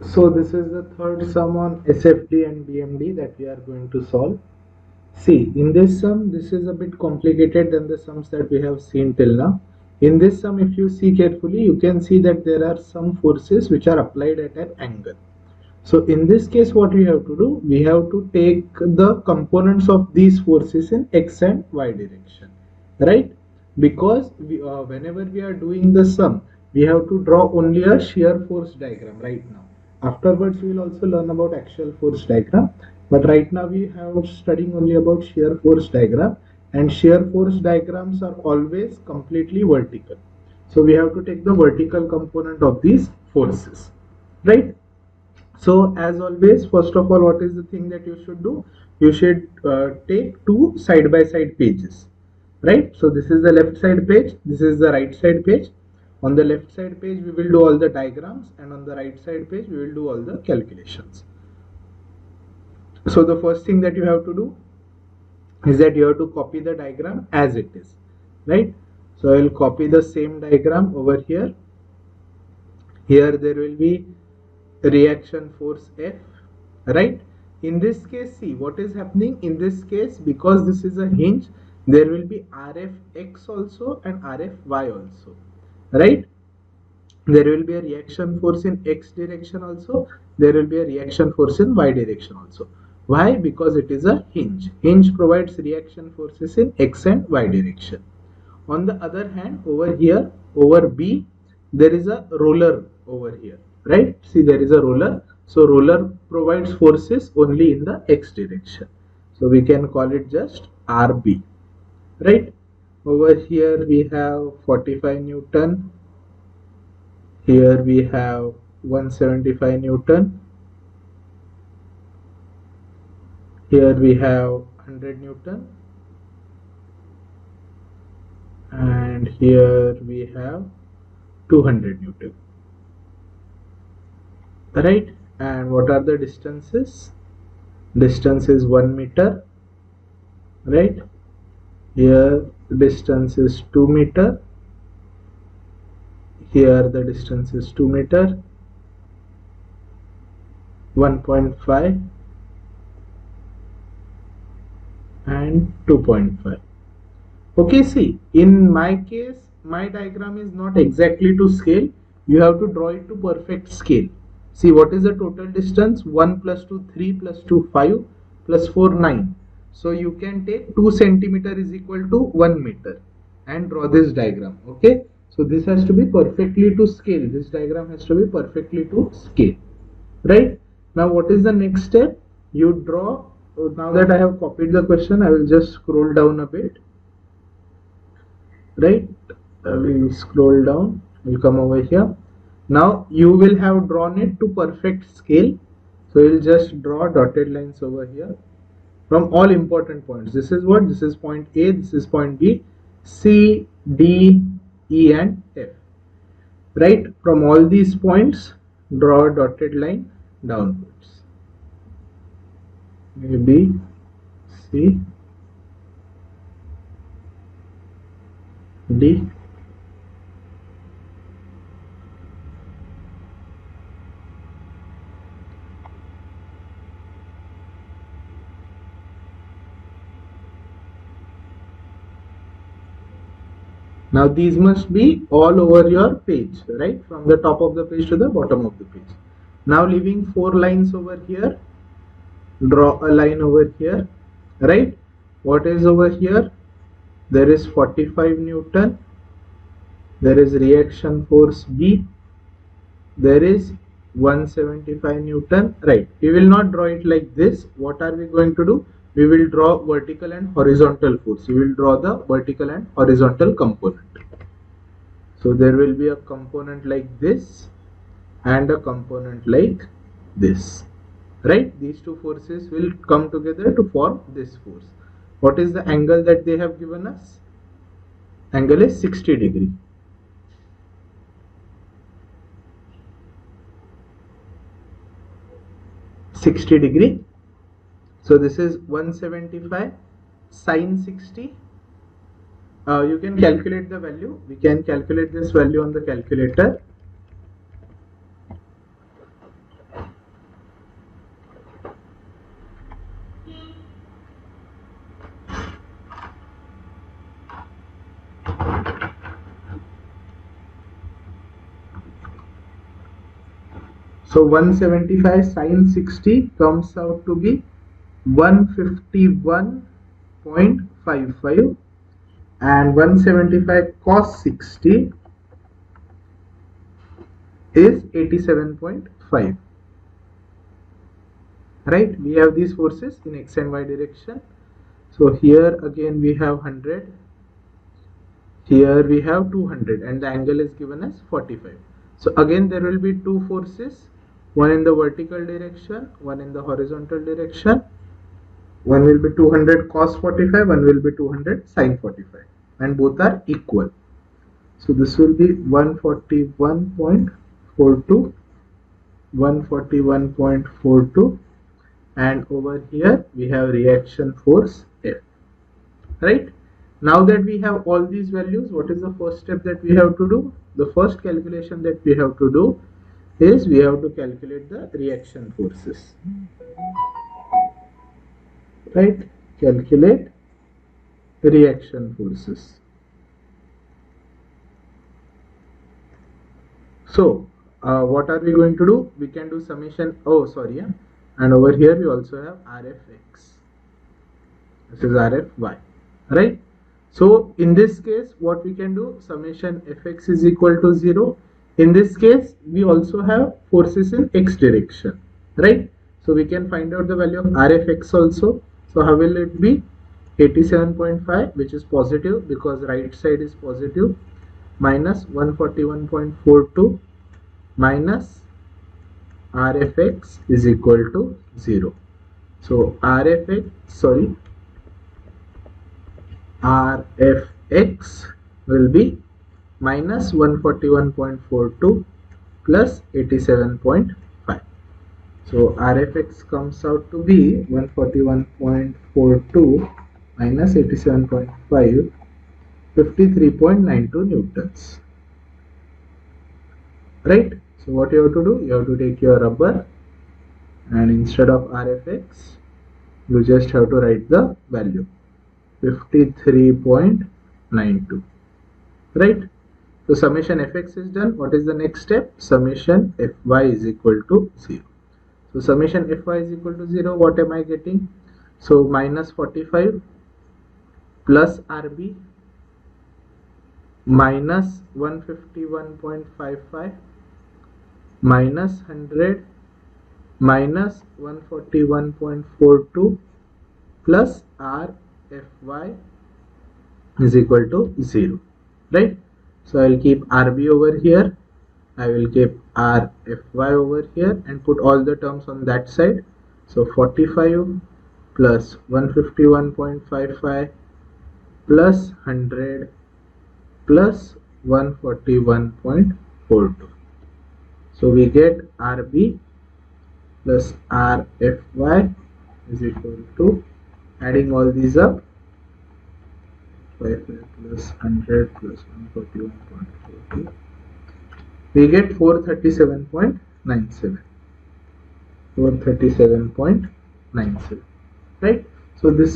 So this is the third sum on SFD and BMD that we are going to solve. See, in this sum, this is a bit complicated than the sums that we have seen till now. In this sum, if you see carefully, you can see that there are some forces which are applied at an angle. So in this case, what we have to do, we have to take the components of these forces in X and Y direction, right? Because whenever we are doing the sum, we have to draw only a shear force diagram right now. Afterwards, we will also learn about axial force diagram. But right now we have studying only about shear force diagram, and shear force diagrams are always completely vertical. So we have to take the vertical component of these forces, right? So as always, first of all, what is the thing that you should do? You should take two side by side pages, right? So this is the left side page, this is the right side page. On the left side page we will do all the diagrams, and on the right side page we will do all the calculations. So the first thing that you have to do is that you have to copy the diagram as it is, right? So I will copy the same diagram over here. Here there will be reaction force F, right? In this case, see what is happening in this case, because this is a hinge, there will be Rfx also and Rfy also, right? There will be a reaction force in X direction also, there will be a reaction force in Y direction also. Why? Because it is a hinge. Hinge provides reaction forces in X and Y direction. On the other hand, over here, over B, there is a roller over here, right? See, there is a roller. So roller provides forces only in the X direction. So we can call it just RB, right? Over here we have 45 Newton. Here we have 175 Newton. Here we have 100 Newton. And here we have 200 Newton. Right? And what are the distances? Distance is 1 meter, right? Here distance is 2 meter. Here the distance is 2 meter, 1.5 and 2.5. Okay, see, in my case, my diagram is not exactly to scale. You have to draw it to perfect scale. See, what is the total distance? 1 plus 2, 3 plus 2, 5 plus 4, 9. So you can take 2 centimeter is equal to 1 meter and draw this diagram. Okay. So this has to be perfectly to scale. This diagram has to be perfectly to scale. Right. Now what is the next step? You draw. Now that I have copied the question, I will just scroll down a bit. Right. We'll scroll down. We'll come over here. Now you will have drawn it to perfect scale. So you'll just draw dotted lines over here from all important points. This is what? This is point A, this is point B, C, D, E and F. Right? From all these points, draw a dotted line downwards. A, B, C, D, now these must be all over your page, right? From the top of the page to the bottom of the page. Now leaving 4 lines over here, draw a line over here, right? What is over here? There is 45 Newton, there is reaction force B, there is 175 Newton, right? We will not draw it like this. What are we going to do? We will draw vertical and horizontal force. We will draw the vertical and horizontal component. So there will be a component like this and a component like this, right? These two forces will come together to form this force. What is the angle that they have given us? Angle is 60 degree. 60 degree. So this is 175 sine 60. You can calculate the value. We can calculate this value on the calculator. So 175 sine 60 comes out to be 151.55, and 175 cos 60 is 87.5. Right, we have these forces in x and y direction. So here again we have 100, here we have 200, and the angle is given as 45. So again there will be two forces, one in the vertical direction, one in the horizontal direction. One will be 200 cos 45, one will be 200 sin 45, and both are equal. So this will be 141.42, 141.42, and over here we have reaction force F. Right? Now that we have all these values, what is the first step that we have to do? The first calculation that we have to do is we have to calculate the reaction forces. Right? Calculate reaction forces. So what are we going to do? We can do summation, and over here we also have RFX. This is RFY, right? So in this case, what we can do, summation Fx is equal to 0. In this case, we also have forces in x direction, right? So we can find out the value of Rfx also. So how will it be? 87.5, which is positive because right side is positive, minus 141.42 minus Rfx is equal to 0. So Rfx will be minus 141.42 plus 87.5. So Rfx comes out to be 141.42 minus 87.5, 53.92 newtons. Right? So what you have to do? You have to take your rubber, and instead of Rfx, you just have to write the value 53.92. Right? So summation Fx is done. What is the next step? Summation Fy is equal to 0. So summation Fy is equal to 0. What am I getting? So minus 45 plus Rb minus 151.55 minus 100 minus 141.42 plus Rfy is equal to 0. Right? So I will keep Rb over here, I will keep Rfy over here, and put all the terms on that side. So 45 plus 151.55 plus 100 plus 141.42. So we get Rb plus Rfy is equal to, adding all these up, 55 plus 100 plus 141.42, we get 437.97. 437.97. Right? So this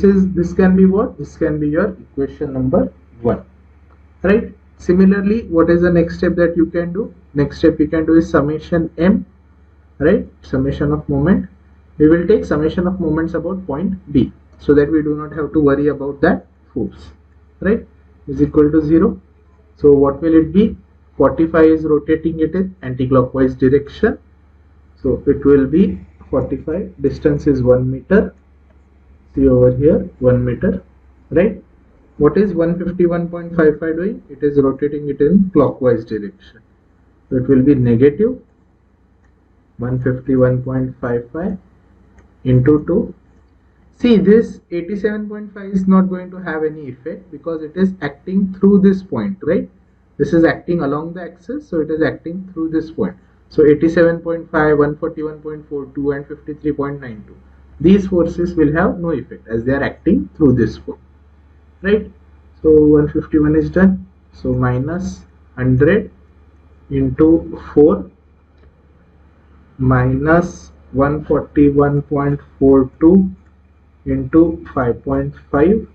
can be what? This can be your equation number 1. Right? Similarly, what is the next step that you can do? Next step you can do is summation M. Right? Summation of moment. We will take summation of moments about point B, so that we do not have to worry about that force. Right? Is equal to 0. So what will it be? 45 is rotating it in anti-clockwise direction. So it will be 45. Distance is 1 meter. See over here, 1 meter. Right? What is 151.55 doing? It is rotating it in clockwise direction. So it will be negative 151.55 into 2. See, this 87.5 is not going to have any effect because it is acting through this point, right? This is acting along the axis, so it is acting through this point. So 87.5, 141.42 and 53.92. These forces will have no effect as they are acting through this point. Right? So 151 is done. So minus 100 into 4 minus 141.42 into 5.5.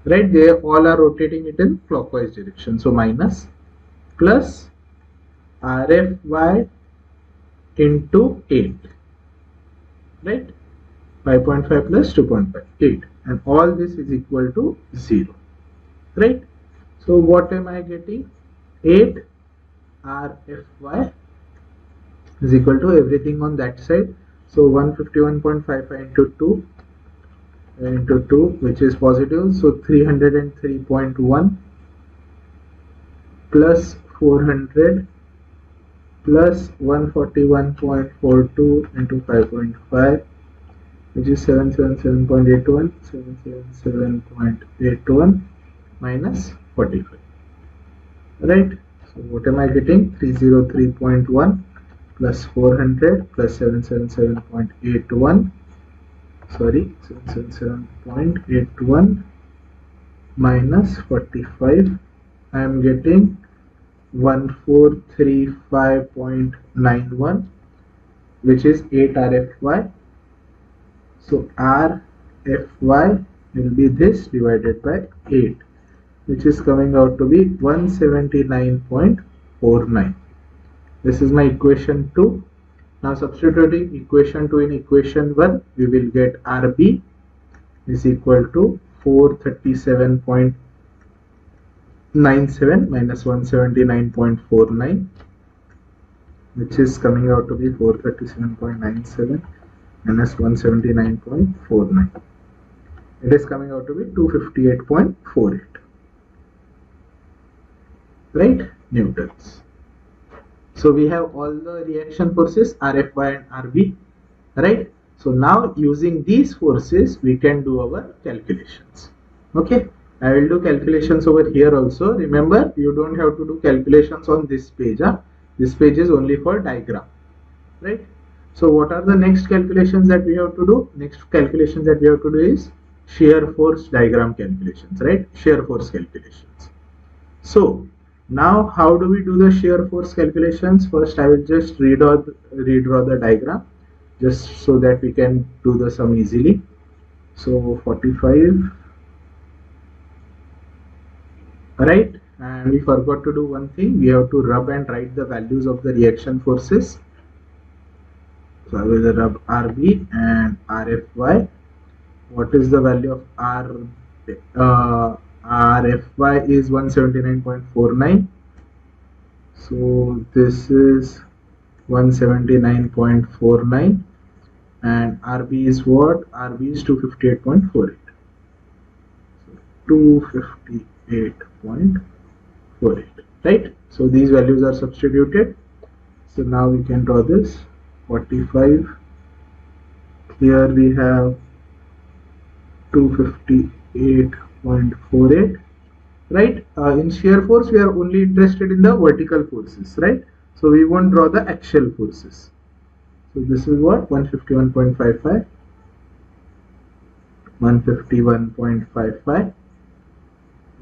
Right? They all are rotating it in clockwise direction. So minus plus Rfy into 8, right? 5.5 plus 2.5, 8, and all this is equal to 0, right? So what am I getting? 8 RFY is equal to everything on that side. So 151.55 into 2, which is positive, so 303.1 plus 400 plus 141.42 into 5.5, which is 777.81, 777.81 minus 45, right? So what am I getting? 303.1 plus 400 plus 777.81, sorry, 777.81 minus 45. I am getting 1435.91, which is 8 RFY. So RFY will be this divided by 8, which is coming out to be 179.49. This is my equation 2. Now substituting equation 2 in equation 1, we will get RB is equal to 437.97 minus 179.49, which is coming out to be 437.97 minus 179.49. It is coming out to be 258.48, right? Newtons. So we have all the reaction forces RFY and RB, right? So now using these forces we can do our calculations. Okay, I will do calculations over here also. Remember, you don't have to do calculations on this page. This page is only for diagram, right? So what are the next calculations that we have to do? Next calculations that we have to do is shear force diagram calculations, right? Shear force calculations. So now how do we do the shear force calculations? First I will just redraw the diagram, just so that we can do the sum easily. So 45, right? And we forgot to do one thing. We have to rub and write the values of the reaction forces. So I will rub RB and RFY. What is the value of RFY is 179.49. So this is 179.49, and RB is what? RB is 258.48. So 258.48, right? So these values are substituted. So now we can draw this 45. Here we have 258.48, right? In shear force we are only interested in the vertical forces, right? So we won't draw the axial forces. So this is what? 151.55, 151.55.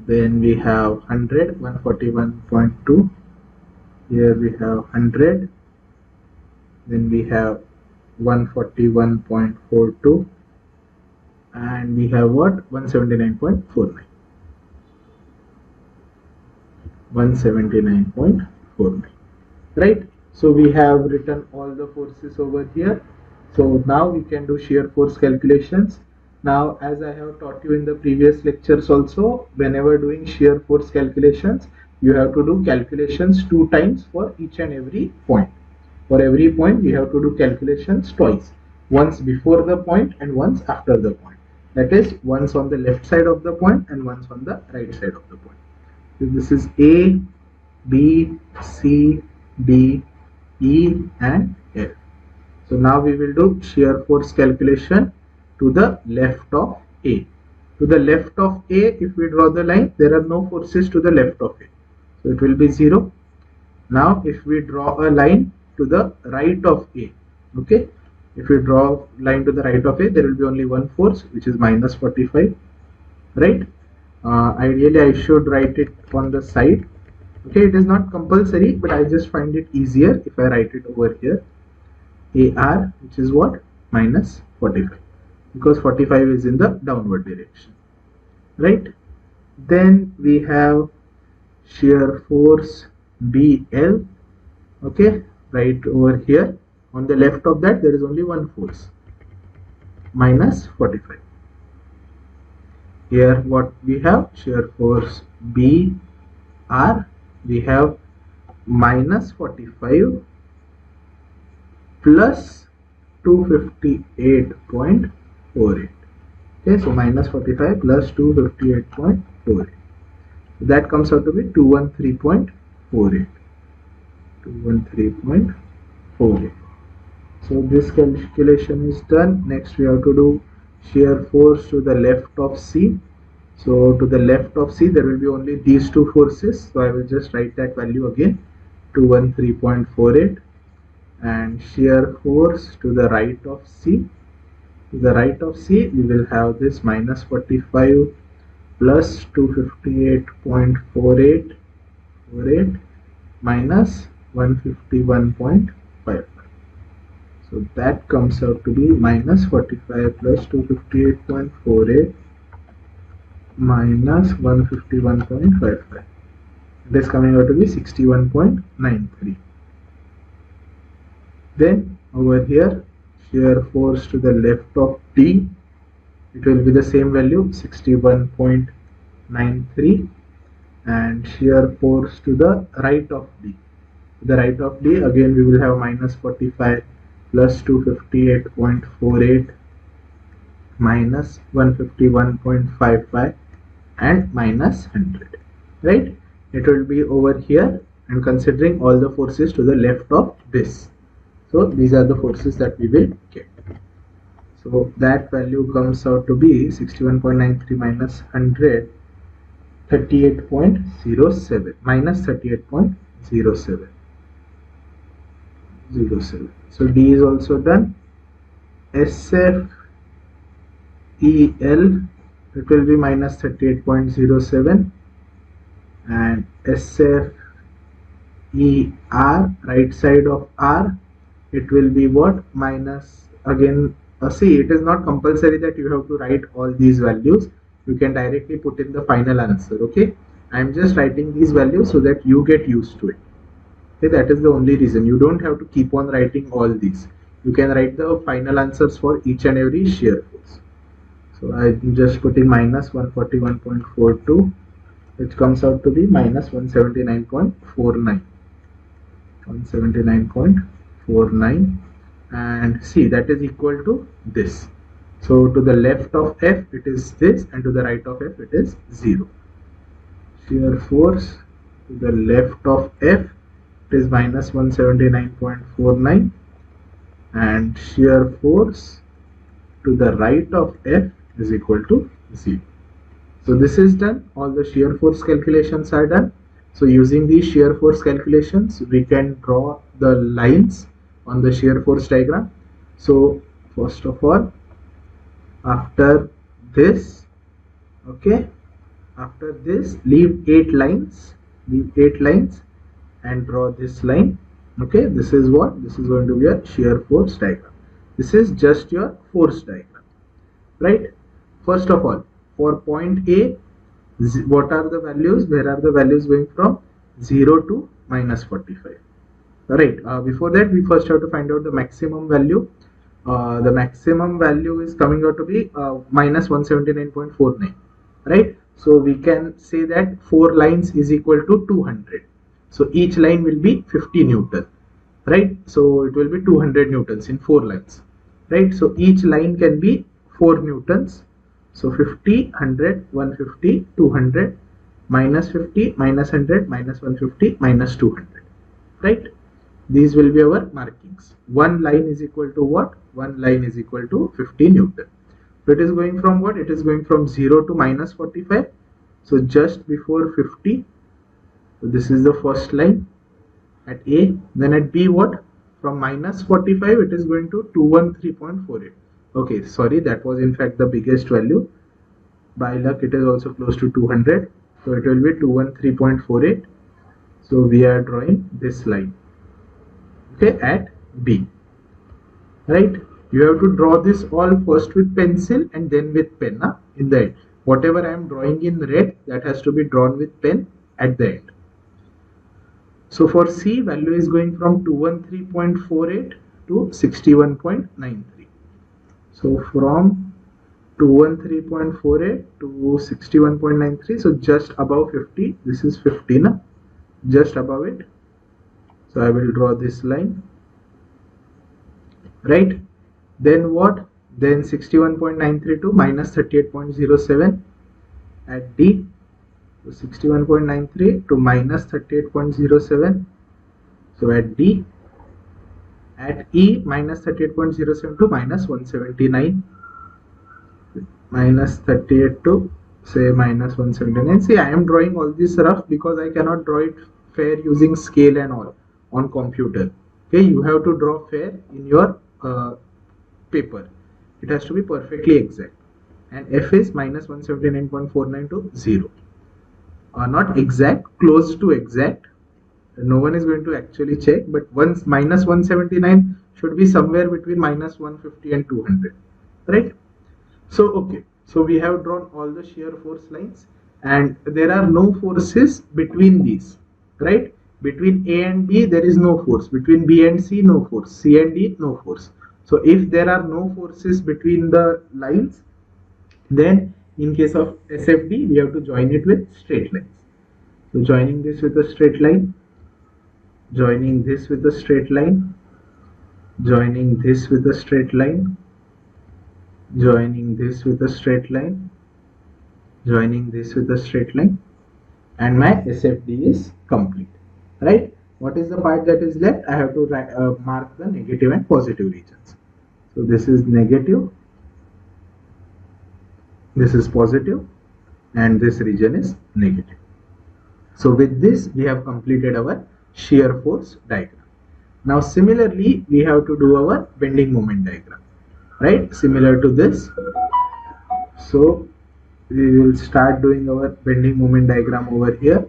Then we have 100, 141.2. Here we have 100. Then we have 141.42. And we have what? 179.49. 179.49, right? So we have written all the forces over here. So now we can do shear force calculations. Now, as I have taught you in the previous lectures also, whenever doing shear force calculations, you have to do calculations 2 times for each and every point. For every point we have to do calculations twice, once before the point and once after the point. That is, once on the left side of the point and once on the right side of the point. So this is A, B, C, D, E and F. So now we will do shear force calculation to the left of A. To the left of A, if we draw the line, there are no forces to the left of A. So it will be 0. Now if we draw a line to the right of A, okay, if we draw a line to the right of A, there will be only one force, which is minus 45, right? Ideally I should write it on the side. Okay, it is not compulsory, but I just find it easier if I write it over here. AR, which is what? Minus 45, because 45 is in the downward direction, right? Then we have shear force BL, okay, right over here. On the left of that there is only one force, minus 45. Here what we have, shear force B R, we have minus 45 plus 258.48. Okay, so minus 45 plus 258.48. That comes out to be 213.48. 213.48. So this calculation is done. Next we have to do shear force to the left of C. So to the left of C there will be only these two forces. So I will just write that value again, 213.48. And shear force to the right of C. To the right of C we will have this minus 45 plus 258.48 minus 151.55. So that comes out to be minus 45 plus 258.48 minus 151.55. It is coming out to be 61.93. Then over here, shear force to the left of D, it will be the same value, 61.93, and shear force to the right of D. To the right of D, again we will have minus 45 plus 258.48 minus 151.55 and minus 100. Right? It will be over here, and considering all the forces to the left of this. So these are the forces that we will get. So that value comes out to be 61.93 minus 100, 38.07 minus 38.07. So D is also done. SFEL, it will be minus 38.07, and SFER, right side of R, it will be what, minus, again see, it is not compulsory that you have to write all these values. You can directly put in the final answer. Okay, I am just writing these values so that you get used to it. Okay, that is the only reason. You don't have to keep on writing all these. You can write the final answers for each and every shear force. So I am just putting minus 141.42, which comes out to be minus 179.49. 179.49, and see, that is equal to this. So to the left of F it is this, and to the right of F it is 0. Shear force to the left of F, it is minus 179.49, and shear force to the right of F is equal to 0. So this is done. All the shear force calculations are done. So using these shear force calculations, we can draw the lines on the shear force diagram. So first of all, after this, okay, after this, leave 8 lines, and draw this line. Okay, this is what, this is going to be a shear force diagram. This is just your force diagram, right? First of all, for point A, what are the values? Where are the values going from? 0 to minus 45. Right. Before that, we first have to find out the maximum value. The maximum value is coming out to be minus 179.49. Right. So we can say that 4 lines is equal to 200. So each line will be 50 Newton. Right. So it will be 200 Newtons in 4 lines. Right. So each line can be 4 Newtons. So 50, 100, 150, 200, minus 50, minus 100, minus 150, minus 200. Right? These will be our markings. One line is equal to what? One line is equal to 50 Newton. So it is going from what? It is going from 0 to minus 45. So just before 50. So this is the first line at A. Then at B what? From minus 45 it is going to 213.48. Okay, sorry, that was in fact the biggest value. By luck it is also close to 200. So it will be 213.48. So we are drawing this line, okay, at B. Right? You have to draw this all first with pencil and then with pen. In the end, whatever I am drawing in red, that has to be drawn with pen at the end. So for C, value is going from 213.48 to 61.93. So from 213.48 to 61.93, so just above 50. This is 50 na? Just above it. So I will draw this line, right? Then what? Then 61.93 to minus 38.07 at D. So 61.93 to minus 38.07. So at D. At E, minus 38.07 to minus 179. Minus 38 to say minus 179. See, I am drawing all this rough because I cannot draw it fair using scale and all on computer. Okay, you have to draw fair in your paper. It has to be perfectly exact. And F is minus 179.49 to 0. Not exact, close to exact. No one is going to actually check, but once minus 179 should be somewhere between minus 150 and 200, right? So okay, so we have drawn all the shear force lines, and there are no forces between these, right? Between A and B there is no force, between B and C no force, C and D no force. So if there are no forces between the lines, then in case of SFD we have to join it with straight lines. So joining this with a straight line, joining this with a straight line, joining this with a straight line, joining this with a straight line, joining this with a straight line, and my SFD is complete, right? What is the part that is left? I have to mark the negative and positive regions. So this is negative, this is positive, and this region is negative. So with this we have completed our shear force diagram. Now similarly we have to do our bending moment diagram, right? Similar to this. So we will start doing our bending moment diagram over here.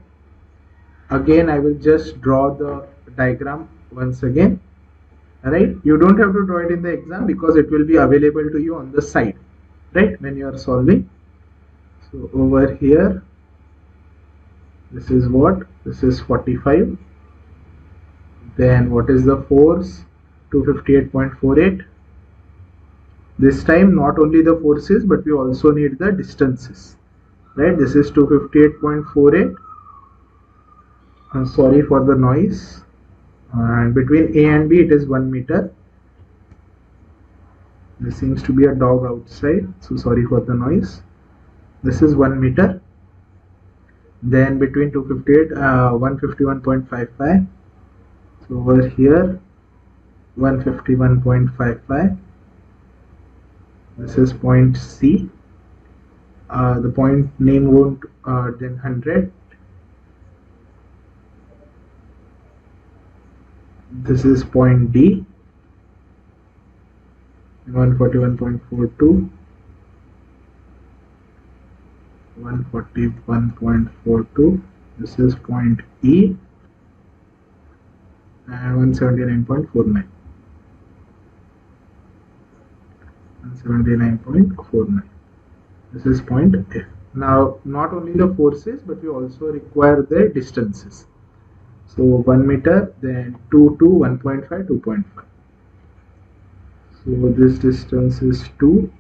Again I will just draw the diagram once again, right? You don't have to draw it in the exam because it will be available to you on the side, right, when you are solving. So over here, this is what? This is 45. Then what is the force? 258.48. This time not only the forces but we also need the distances, right? This is 258.48. Sorry for the noise. And between A and B it is 1 meter. There seems to be a dog outside, so sorry for the noise. This is 1 meter. Then between 258, 151.55. So over here 151.55. This is point C. The point name won't then 100. This is point D. 141.42. 141.42. This is point E. And 179.49. 179.49. This is point F. Now not only the forces but we also require the distances. So 1 meter, then 2 to 1.5, 2.5. So this distance is 2.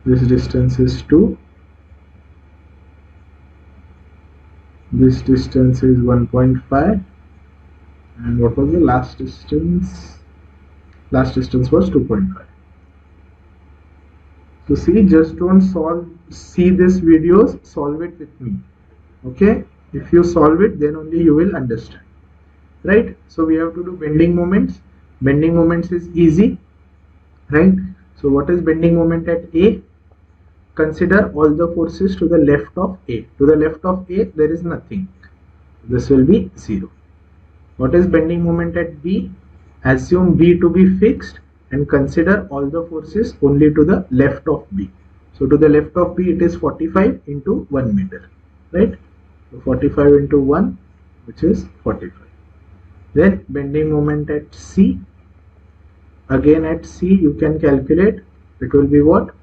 This distance is 2. This distance is 1.5. And what was the last distance? Last distance was 2.5. So see, just don't see this videos, solve it with me. Okay? If you solve it, then only you will understand. Right? So we have to do bending moments. Bending moments is easy. Right? So what is bending moment at A? Consider all the forces to the left of A. To the left of A, there is nothing. This will be 0. What is bending moment at B? Assume B to be fixed and consider all the forces only to the left of B. So to the left of B, it is 45 into 1 meter. Right? So 45 into 1, which is 45. Then bending moment at C. Again at C, you can calculate. It will be what?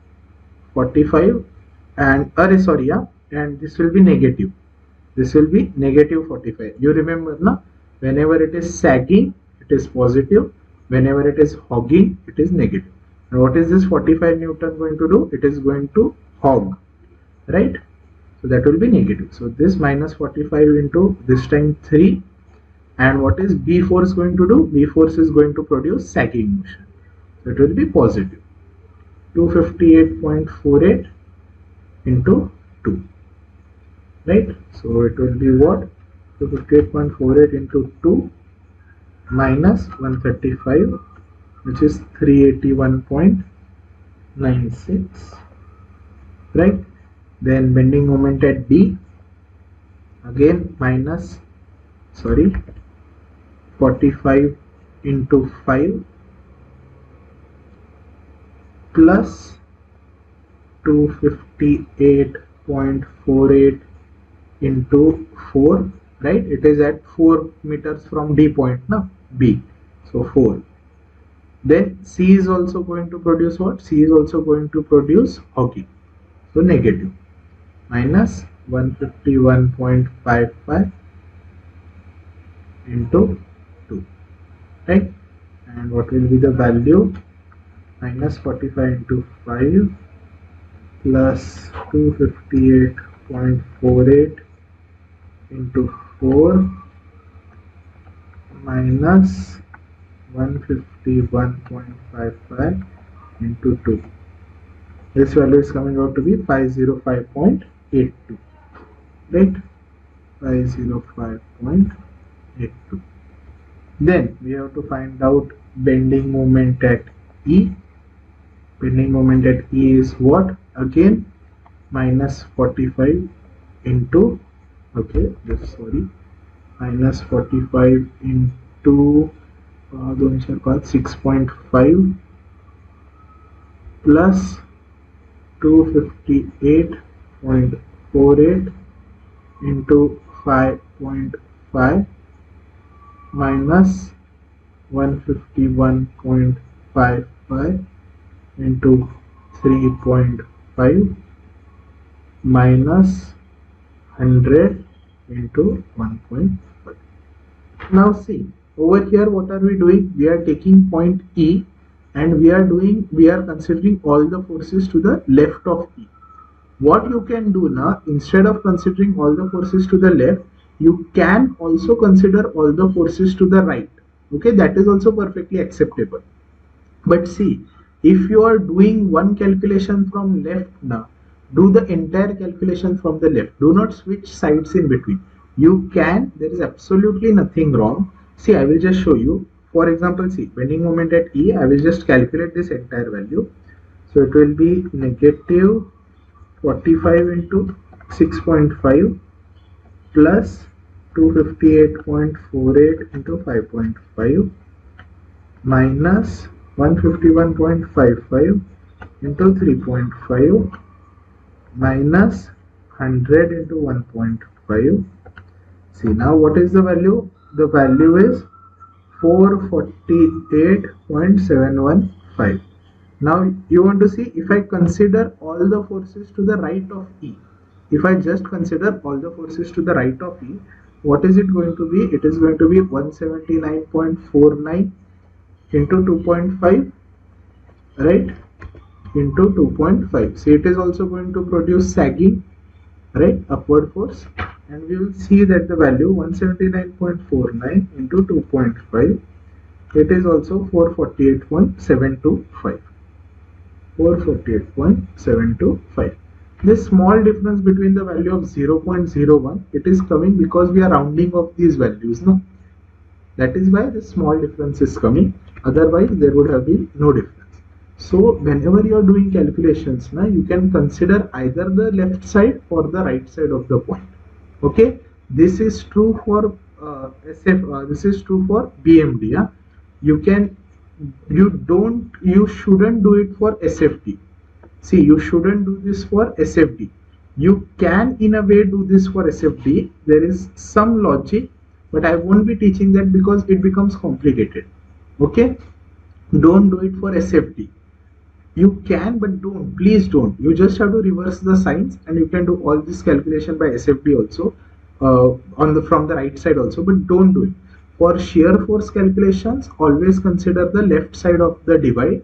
45 and and this will be negative. This will be negative 45. You remember, na? Whenever it is sagging, it is positive. Whenever it is hogging, it is negative. And what is this 45 Newton going to do? It is going to hog, right? So that will be negative. So this minus 45 into this time 3. And what is B force going to do? B force is going to produce sagging motion. So it will be positive. 258.48 into 2. Right? So it will be what? 258.48 into 2 minus 135, which is 381.96. Right? Then bending moment at D, again minus 45 into 5 plus 258.48 into 4, right? It is at 4 meters from D point, now B. So 4. Then C is also going to produce what? C is also going to produce hockey. So negative. Minus 151.55 into 2, right? And what will be the value? Minus 45 into 5 plus 258.48 into 4 minus 151.55 into 2. This value is coming out to be 505.82, right? 505.82. Then we have to find out bending moment at E. Bending moment at E is what? Again minus 45 into, minus 45 into 6.5 plus 258.48 into 5.5 minus 151.55 into 3.5 minus 100 into 1.5. Now see, over here what are we doing? We are taking point E and we are considering all the forces to the left of E. What you can do now, instead of considering all the forces to the left, you can also consider all the forces to the right. Okay, that is also perfectly acceptable. But see, if you are doing one calculation from left now, do the entire calculation from the left. Do not switch sides in between. You can, there is absolutely nothing wrong. See, I will just show you. For example, see, bending moment at E, I will just calculate this entire value. So it will be negative 45 into 6.5 plus 258.48 into 5.5 minus 151.55 into 3.5 minus 100 into 1.5. See, now what is the value? The value is 448.715. Now you want to see, if I consider all the forces to the right of E, if I just consider all the forces to the right of E, what is it going to be? It is going to be 179.49 into 2.5, right, into 2.5. So it is also going to produce sagging, right, upward force, and we will see that the value 179.49 into 2.5, it is also 448.725. 448.725. This small difference between the value of 0.01, it is coming because we are rounding off these values, no? That is why this small difference is coming. Otherwise, there would have been no difference. So, whenever you are doing calculations, now you can consider either the left side or the right side of the point. Okay, this is true for this is true for BMD. Yeah? You shouldn't do it for SFD. See, you shouldn't do this for SFD. You can in a way do this for SFD. There is some logic, but I won't be teaching that because it becomes complicated. Okay, don't do it for SFD. You can, but don't, please don't. You just have to reverse the signs and you can do all this calculation by SFD also from the right side also, but don't do it. For shear force calculations, always consider the left side of the divide.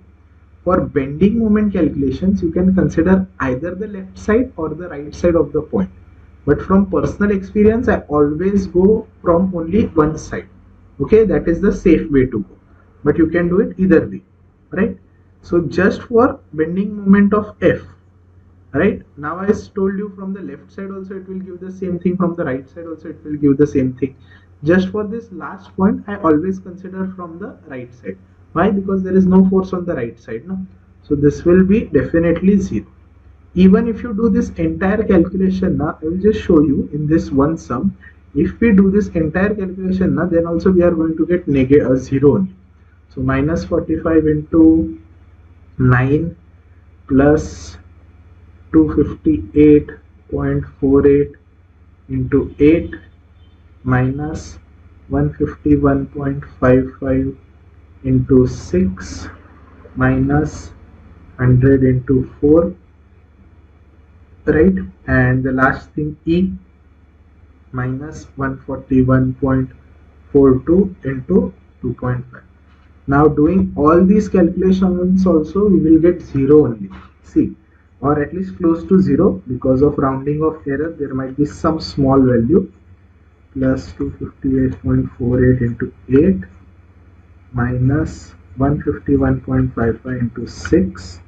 For bending moment calculations, you can consider either the left side or the right side of the point. But from personal experience, I always go from only one side. Okay, that is the safe way to go. But you can do it either way, right? So just for bending moment of F, right? Now I told you from the left side also it will give the same thing, from the right side also it will give the same thing. Just for this last point, I always consider from the right side. Why? Because there is no force on the right side, no? So this will be definitely 0. Even if you do this entire calculation now, I will just show you in this one sum. If we do this entire calculation now, then also we are going to get negative 0 only. So minus 45 into 9 plus 258.48 into 8 minus 151.55 into 6 minus 100 into 4, right? And the last thing, E minus 141.42 into 2.5. Now doing all these calculations also we will get 0 only. See, or at least close to 0, because of rounding of error there might be some small value. Plus 258.48 into 8 minus 151.55 into 6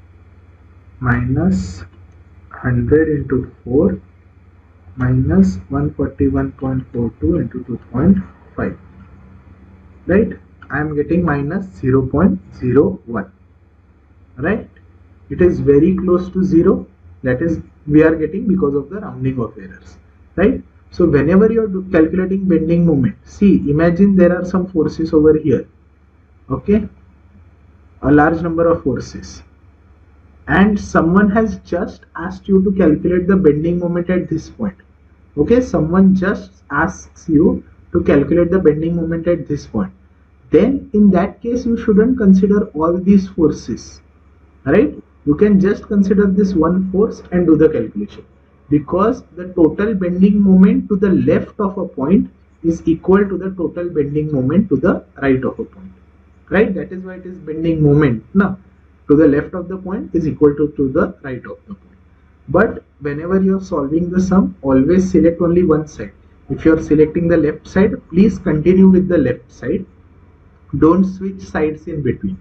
minus 100 into 4 minus 141.42 into 2.5, right? I am getting minus 0.01, right? It is very close to 0. That is we are getting because of the rounding of errors, right? So whenever you are calculating bending moment, see, imagine there are some forces over here, okay, a large number of forces, and someone has just asked you to calculate the bending moment at this point. Okay, someone just asks you to calculate the bending moment at this point. Then in that case you shouldn't consider all these forces, right? You can just consider this one force and do the calculation, because the total bending moment to the left of a point is equal to the total bending moment to the right of a point, right? That is why it is bending moment now, to the left of the point is equal to the right of the point. But whenever you are solving the sum, always select only one side. If you are selecting the left side, please continue with the left side, don't switch sides in between.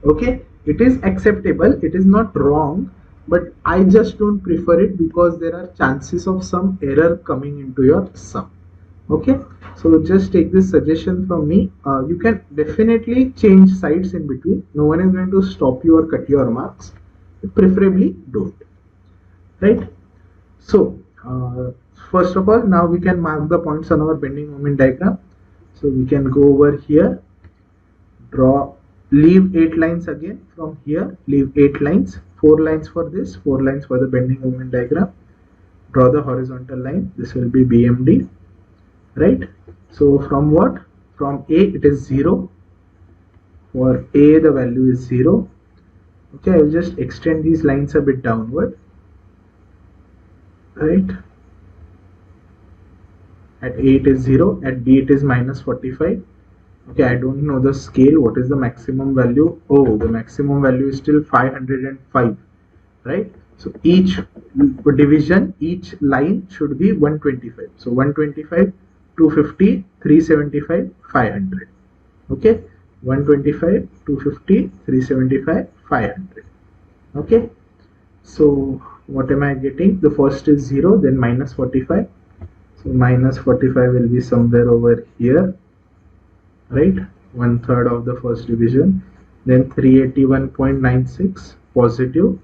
Okay, it is acceptable, it is not wrong, but I just don't prefer it because there are chances of some error coming into your sum. Okay, so just take this suggestion from me. You can definitely change sides in between, no one is going to stop you or cut your marks, preferably don't, right? So first of all, now we can mark the points on our bending moment diagram. So we can go over here, draw, leave 8 lines again from here, leave 8 lines, 4 lines for this, 4 lines for the bending moment diagram. Draw the horizontal line, this will be BMD, right? So from what? From A it is 0, for A the value is 0. Okay, I will just extend these lines a bit downward, right? At A it is 0, at B it is minus 45. Okay, I don't know the scale. What is the maximum value? Oh, the maximum value is still 505, right? So each division, each line should be 125. So 125, 250, 375, 500. Okay, 125, 250, 375, 500. Okay, so what am I getting? The first is 0, then minus 45. So minus 45 will be somewhere over here, right? 1/3 of the first division. Then 381.96 positive.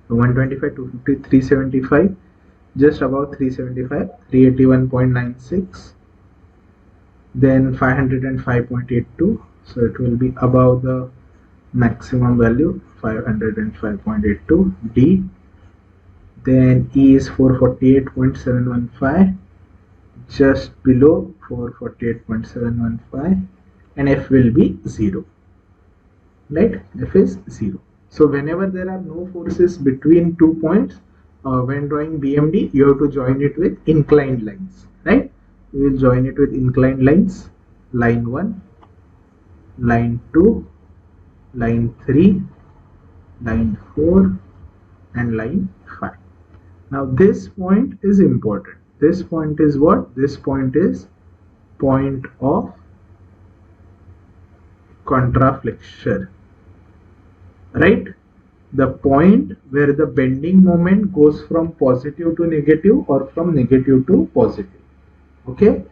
125, 250, 375, just above 375, 381.96. Then 505.82, so it will be above the maximum value, 505.82. D. Then E is 448.715, just below 448.715, and F will be 0, right? F is 0. So whenever there are no forces between 2 points, when drawing BMD, you have to join it with inclined lines, right? We will join it with inclined lines. line 1, line 2, line 3, line 4 and line 5. Now this point is important. This point is what? This point is point of contraflexure, right? The point where the bending moment goes from positive to negative or from negative to positive. Okay,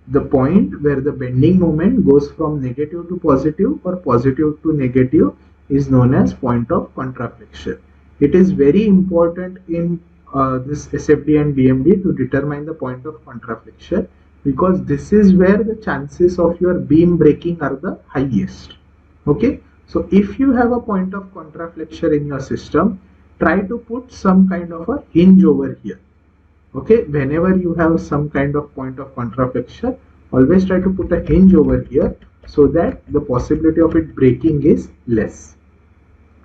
the point where the bending moment goes from negative to positive or positive to negative is known as point of contraflexure. It is very important in this SFD and BMD to determine the point of contraflexure, because this is where the chances of your beam breaking are the highest. Okay, so if you have a point of contraflexure in your system, try to put some kind of a hinge over here. Okay, whenever you have some kind of point of contraflexure, always try to put a hinge over here so that the possibility of it breaking is less,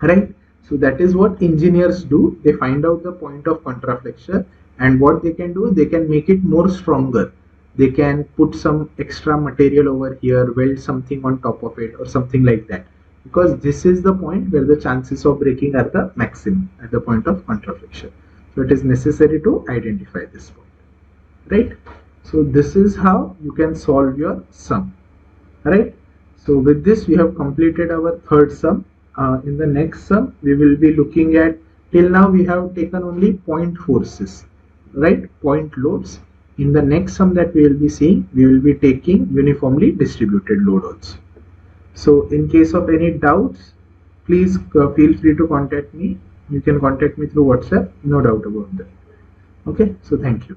right? So that is what engineers do. They find out the point of contraflexure, and what they can do, they can make it more stronger. They can put some extra material over here, weld something on top of it or something like that, because this is the point where the chances of breaking are the maximum at the point of contraflexure. So it is necessary to identify this point, right? So this is how you can solve your sum, right? So with this we have completed our third sum. In the next sum we will be looking at, till now we have taken only point forces, right, point loads. In the next sum that we will be seeing, we will be taking uniformly distributed load also. So in case of any doubts, please feel free to contact me. You can contact me through WhatsApp, no doubt about that. Okay, so thank you.